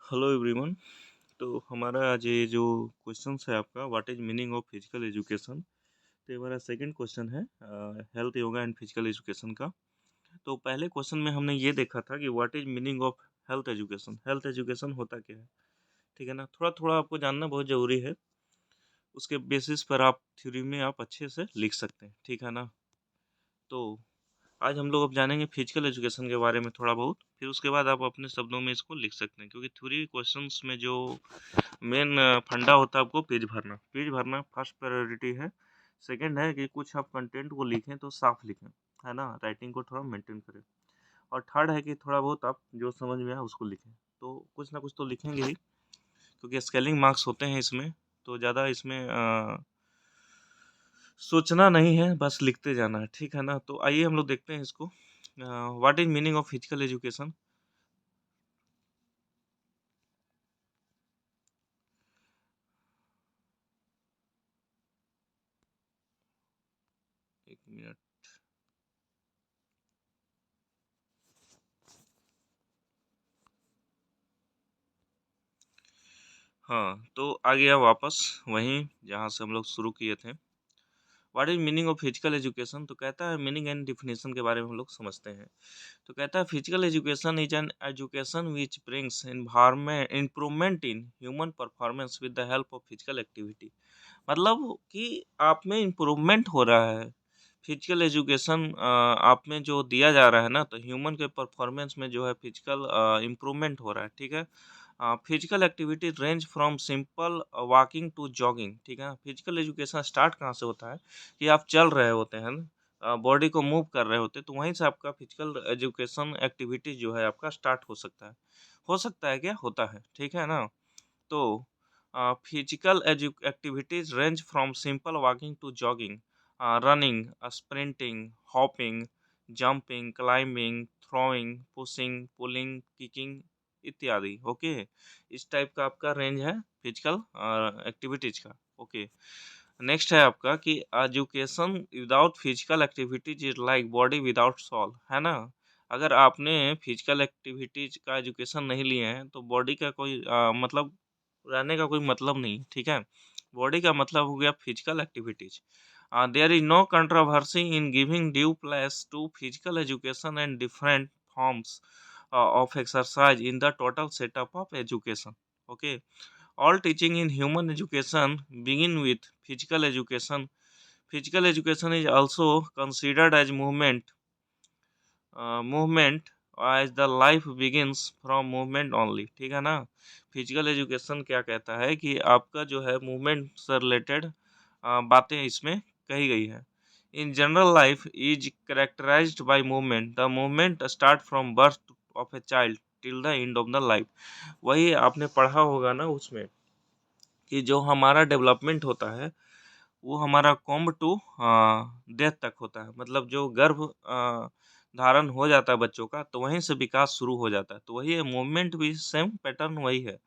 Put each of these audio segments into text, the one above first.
Hello everyone. तो हमारा आज ये जो क्वेश्चन है आपका, what is meaning of physical education. तो ये हमारा सेकंड क्वेश्चन है health yoga and physical education का। तो पहले क्वेश्चन में हमने ये देखा था कि what is meaning of health education. Health education होता क्या है, ठीक है ना। थोड़ा थोड़ा आपको जानना बहुत ज़रूरी है, उसके बेसिस पर आप थ्योरी में आप अच्छे से लिख सकते हैं, ठीक है ना। तो आज हम लोग अब जानेंगे फिजिकल एजुकेशन के बारे में थोड़ा बहुत, फिर उसके बाद आप अपने शब्दों में इसको लिख सकते हैं, क्योंकि थ्योरी क्वेश्चंस में जो मेन फंडा होता है आपको पेज भरना फर्स्ट प्रायोरिटी है। सेकंड है कि कुछ आप कंटेंट को लिखें तो साफ लिखें, है ना, राइटिंग को थोड़ा मेंटेन करें। और थर्ड है कि थोड़ा बहुत आप जो समझ में आए उसको लिखें। तो कुछ ना कुछ तो लिखेंगे ही, क्योंकि स्केलिंग मार्क्स होते हैं इसमें। तो ज़्यादा इसमें सोचना नहीं है, बस लिखते जाना है, ठीक है ना। तो आइए हम लोग देखते हैं इसको। What is meaning of physical education. एक मिनट। हाँ, तो आ गया वापस वहीं जहाँ से हम लोग शुरू किए थे। What is meaning of physical education. तो कहता है मीनिंग एंड डिफिनेशन के बारे में हम लोग समझते हैं। तो कहता है physical education is an education which brings environment improvement in human performance with the help of physical activity. मतलब कि आप में इम्प्रूवमेंट हो रहा है। फिजिकल एजुकेशन आप में जो दिया जा रहा है ना, तो ह्यूमन के परफॉर्मेंस में जो है फिजिकल इम्प्रूवमेंट हो रहा है, ठीक है। Physical activity range from simple walking to jogging, ठीक है। फिजिकल एजुकेशन स्टार्ट कहाँ से होता है कि आप चल रहे होते हैं, बॉडी को मूव कर रहे होते हैं, तो वहीं से आपका फिजिकल एजुकेशन एक्टिविटी जो है आपका स्टार्ट हो सकता है। हो सकता है क्या, होता है, ठीक है ना। तो physical activities range from simple walking to jogging, running, sprinting, hopping, jumping, climbing, throwing, pushing, pulling, kicking इत्यादि। ओके, इस टाइप का आपका रेंज है फिजिकल एक्टिविटीज का। ओके, नेक्स्ट है आपका कि education without physical activities is like body without soul, है ना। अगर आपने फिजिकल एक्टिविटीज का एजुकेशन नहीं लिए हैं तो बॉडी का कोई मतलब रहने का कोई मतलब नहीं, ठीक है। बॉडी का मतलब हो गया physical activities. There is no controversy in giving due place to physical education and different forms of exercise in the total setup of education. Okay, all teaching in human education begin with physical education. Physical education is also considered as movement as the life begins from movement only, ठीक है ना। Physical education क्या कहता है कि आपका जो है मूवमेंट से रिलेटेड बातें इसमें कही गई है। In general life is characterised by movement, the movement start from birth of a child till the end of the life. वही आपने पढ़ा होगा ना उसमें, कि जो हमारा डेवलपमेंट होता है वो हमारा कॉम्ब टू डेथ तक होता है। मतलब जो गर्भ धारण हो जाता है बच्चों का, तो वहीं से विकास शुरू हो जाता है। तो वही है, मूवमेंट भी सेम पैटर्न वही है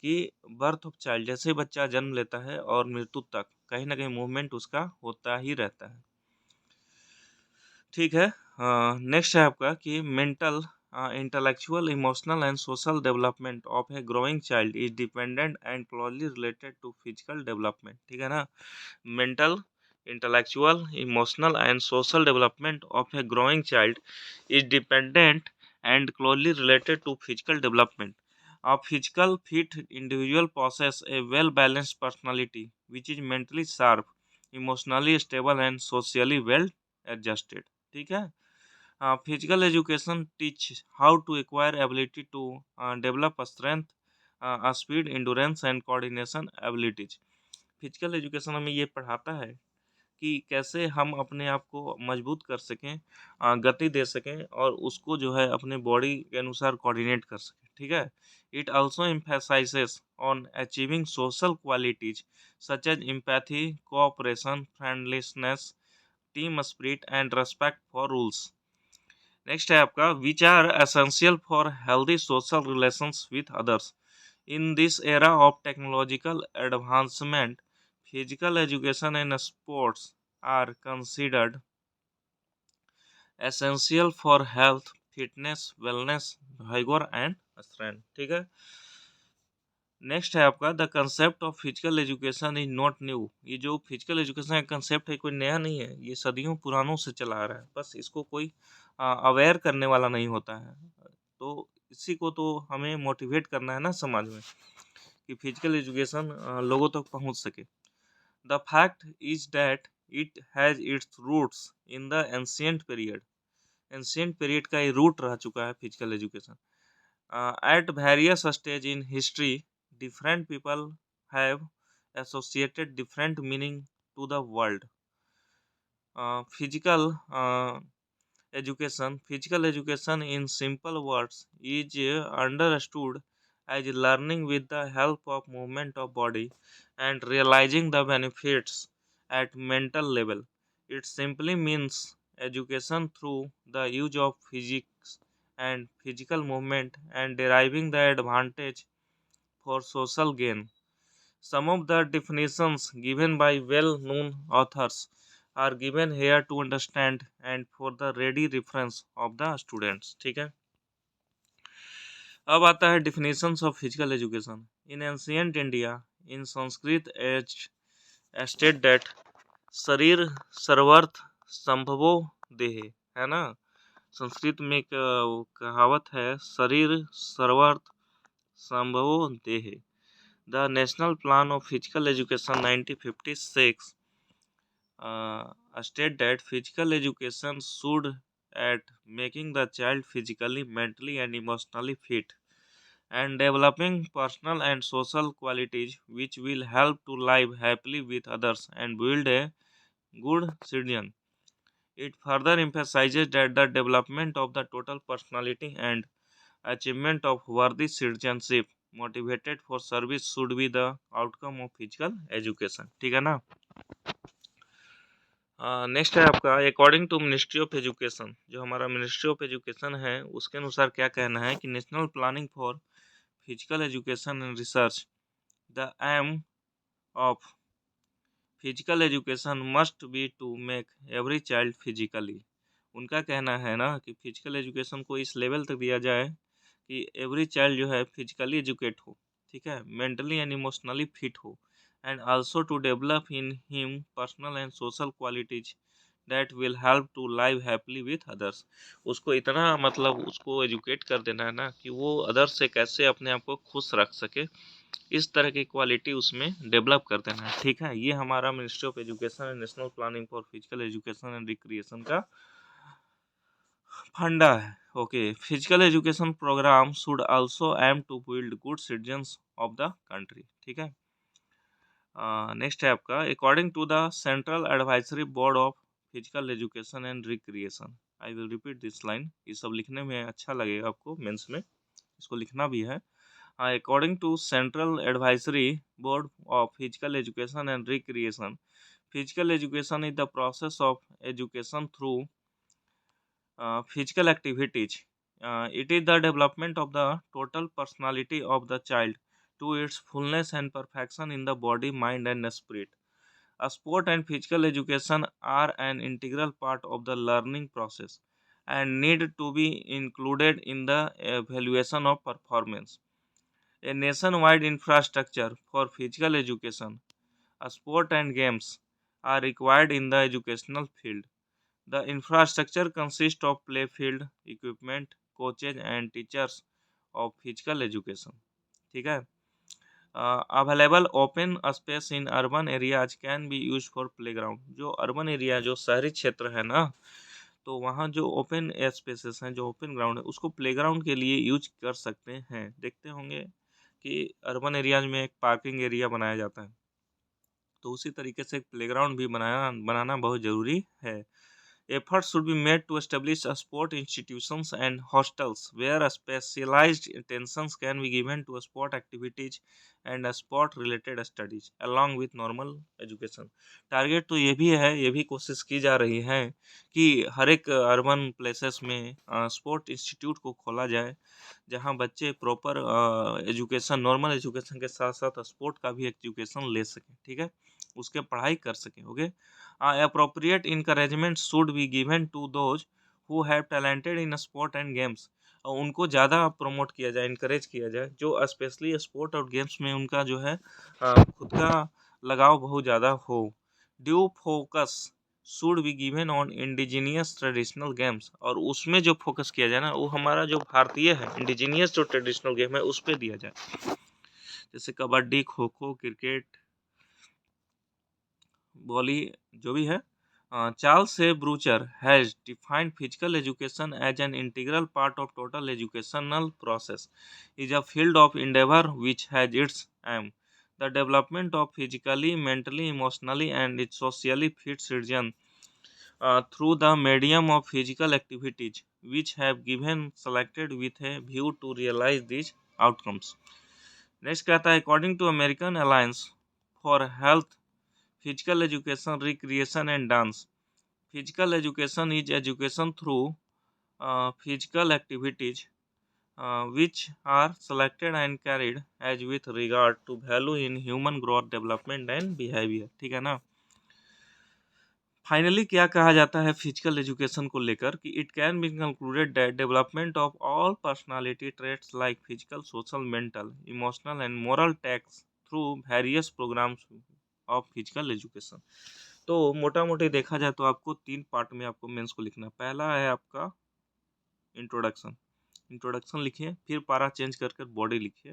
कि बर्थ ऑफ चाइल्ड, जैसे ही बच्चा जन्म लेता है और मृत्यु तक कहीं ना कहीं मूवमेंट उसका होता ही रहता है, ठीक है। नेक्स्ट है आपका कि mental, intellectual, emotional and social development of a growing child is dependent and closely related to physical development, ठीक है ना। Mental, intellectual, emotional, and social development of a growing child is dependent and closely related to physical development. A physical fit individual possesses a well-balanced personality, which is mentally sharp, emotionally stable, and socially well adjusted. ठीक है। Physical education teach how to acquire ability to develop strength, speed, endurance and coordination abilities. Physical education हमें ये पढ़ाता है कि कैसे हम अपने आप को मजबूत कर सकें, गति दे सकें और उसको जो है अपने बॉडी के अनुसार कोऑर्डिनेट कर सकें, ठीक है। It also emphasises on achieving social qualities such as empathy, cooperation, friendliness, team spirit and respect for rules. Next है आपका which are essential for healthy social relations with others. In this era of technological advancement, physical education and sports are considered essential for health, fitness, wellness, vigor and strength, ठीक है। Next है आपका the concept of physical education is not new. ये जो physical education का concept है कोई नया नहीं है, ये सदियों पुरानों से चला आ रहा है, बस इसको कोई अवेयर करने वाला नहीं होता है। तो इसी को तो हमें मोटिवेट करना है ना समाज में कि फिजिकल एजुकेशन लोगों तक पहुंच सके। The fact is that it has its roots in the ancient period. Ancient period का ये रूट रह चुका है physical education. At various stage in history, different people have associated different meaning to the word. Physical education in simple words is understood as learning with the help of movement of body and realizing the benefits at mental level. It simply means education through the use of physics and physical movement and deriving the advantage for social gain. Some of the definitions given by well-known authors are given here to understand and for the ready reference of the students. ठीक है, अब आता है definitions of physical education. In ancient India, in Sanskrit age state that शरीर सर्वर्थ संभवो देहे, है ना। संस्कृत में एक कहावत है, शरीर सर्वर्थ संभवो देहे। The National Plan of Physical Education 1956 state that physical education should at making the child physically, mentally and emotionally fit and developing personal and social qualities which will help to live happily with others and build a good citizen. It further emphasizes that the development of the total personality and achievement of worthy citizenship motivated for service should be the outcome of physical education. ठीक है ना। Next है आपका according to ministry of education. जो हमारा ministry of education है उसके अनुसार क्या कहना है कि national planning for physical education and research, the aim of physical education must be to make every child physically. उनका कहना है ना कि फिजिकल एजुकेशन को इस लेवल तक दिया जाए कि एवरी चाइल्ड जो है फिजिकली एजुकेट हो, ठीक है, मेंटली एंड इमोशनली फिट हो and also to develop in him personal and social qualities that will help to live happily with others. उसको इतना मतलब उसको एजुकेट कर देना है ना कि वो अदर्स से कैसे अपने आप को खुश रख सके, इस तरह की क्वालिटी उसमें डेवलप कर देना है। ठीक है, ये हमारा ministry of education and national planning for physical education and recreation का फंडा है। Okay, physical education programme should also aim to build good citizens of the country. ठीक है, नेक्स्ट है आपका according to the central advisory board of physical education and recreation. I will repeat this line, ये सब लिखने में अच्छा लगेगा आपको, मेंस में इसको लिखना भी है। According to Central Advisory Board of Physical Education and Recreation, physical education is the process of education through physical activities. It is the development of the total personality of the child to its fullness and perfection in the body, mind, and spirit. A sport and physical education are an integral part of the learning process and need to be included in the evaluation of performance. A nationwide infrastructure for physical education, sport and games are required in the educational field. The infrastructure consists of play field, equipment, coaches and teachers of physical education. ठीक है, available open space in urban areas can be use for playground. जो urban area जो शहरी क्षेत्र है ना, तो वहाँ जो ओपन स्पेसेस हैं, जो ओपन ग्राउंड है, उसको प्लेग्राउंड के लिए यूज कर सकते हैं। देखते होंगे कि अर्बन एरियाज में एक पार्किंग एरिया बनाया जाता है, तो उसी तरीके से एक प्लेग्राउंड भी बनाना बहुत ज़रूरी है। Efforts should be made to establish sport institutions and hostels where specialized attentions can be given to sport activities and sport related studies along with normal education. Target तो ये भी है, ये भी कोशिश की जा रही है कि हर एक अर्बन प्लेसेस में स्पोर्ट इंस्टीट्यूट को खोला जाए, जहां बच्चे प्रॉपर एजुकेशन, नॉर्मल एजुकेशन के साथ साथ स्पोर्ट का भी एजुकेशन ले सकें। ठीक है, उसके पढ़ाई कर सकें। Okay, appropriate encouragement should be given to those who have talented in sport and games और उनको ज़्यादा प्रमोट किया जाए, इनकरेज किया जाए, जो स्पेशली स्पोर्ट और गेम्स में उनका जो है खुद का लगाव बहुत ज़्यादा हो। Due focus should be given on indigenous traditional games, और उसमें जो फोकस किया जाए ना वो हमारा जो भारतीय है इंडिजीनियस जो ट्रेडिशनल गेम है उस पर दिया जाए, जैसे कबड्डी, खो खो, क्रिकेट, वॉली, जो भी है। Charles A Bucher has defined physical education as an integral part of total educational process, is a field of endeavor which has its aim the development of physically, mentally, emotionally and socially fit citizen through the medium of physical activities which have given selected with a view to realize these outcomes. Next कहता है according to American alliance for health, physical education, recreation and dance, physical education is education through physical activities which are selected and carried as with regard to value in human growth, development and behavior। ठीक है ना। Finally क्या कहा जाता है physical education को लेकर कि it can be concluded that development of all personality traits like physical, social, mental, emotional and moral tax through various programmes of physical education. तो मोटा मोटी देखा जाए तो आपको 3 पार्ट में आपको मेंस को लिखना है। पहला है आपका इंट्रोडक्शन, इंट्रोडक्शन लिखिए, फिर पारा चेंज कर कर बॉडी लिखिए,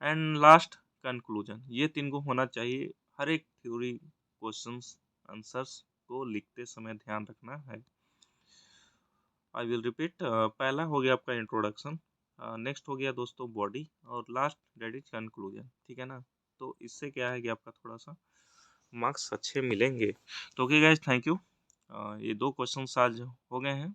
एंड लास्ट कंक्लूजन। ये 3 को होना चाहिए। हर एक थ्योरी क्वेश्चंस आंसर्स को लिखते समय ध्यान रखना है। आई विल रिपीट, पहला हो गया आपका इंट्रोडक्शन, नेक्स्ट हो गया दोस्तों बॉडी, और लास्ट दैट इज कंक्लूजन। ठीक है ना। तो इससे क्या है कि आपका थोड़ा सा मार्क्स अच्छे मिलेंगे। तो ओके गाइस, थैंक यू। ये 2 क्वेश्चंस आज हो गए हैं।